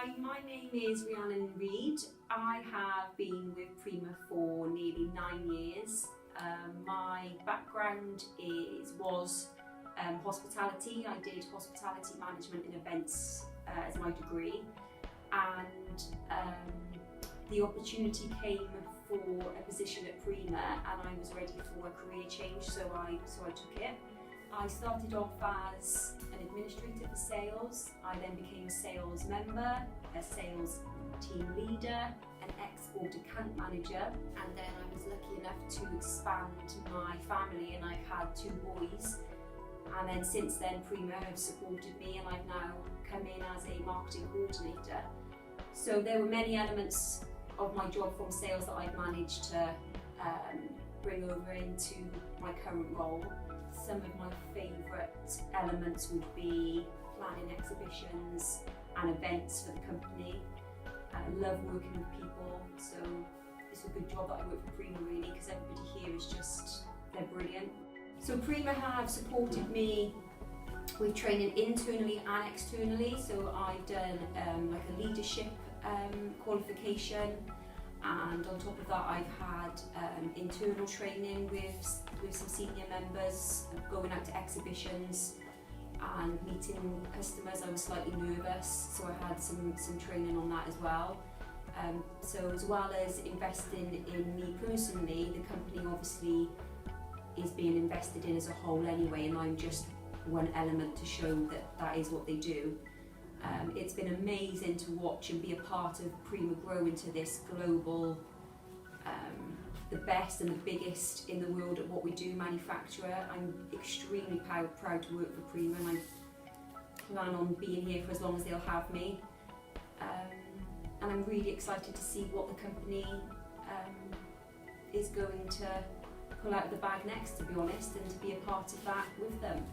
Hi, my name is Rhiannon Reid. I have been with Prima for nearly 9 years. My background was hospitality. I did hospitality management and events as my degree, and the opportunity came for a position at Prima, and I was ready for a career change, so I took it. I started off as an administrator for sales. I then became a sales member, a sales team leader, an export account manager, and then I was lucky enough to expand my family, and I've had 2 boys. And then since then, Prima have supported me, and I've now come in as a marketing coordinator. So there were many elements of my job from sales that I've managed to bring over into my current role. Some of my favourite elements would be planning exhibitions and events for the company. I love working with people, so it's a good job that I work for Prima really, because everybody here is just, they're brilliant. So Prima have supported me with training internally and externally. So I've done like a leadership qualification, and on top of that I've had internal training with some senior members, going out to exhibitions and meeting customers. I was slightly nervous, so I had some training on that as well. So as well as investing in me personally, the company obviously is being invested in as a whole anyway, and I'm just one element to show that that is what they do. It's been amazing to watch and be a part of Prima grow into this global, the best and the biggest in the world at what we do, manufacturer. I'm extremely proud to work for Prima, and I plan on being here for as long as they'll have me. And I'm really excited to see what the company is going to pull out of the bag next, to be honest, and to be a part of that with them.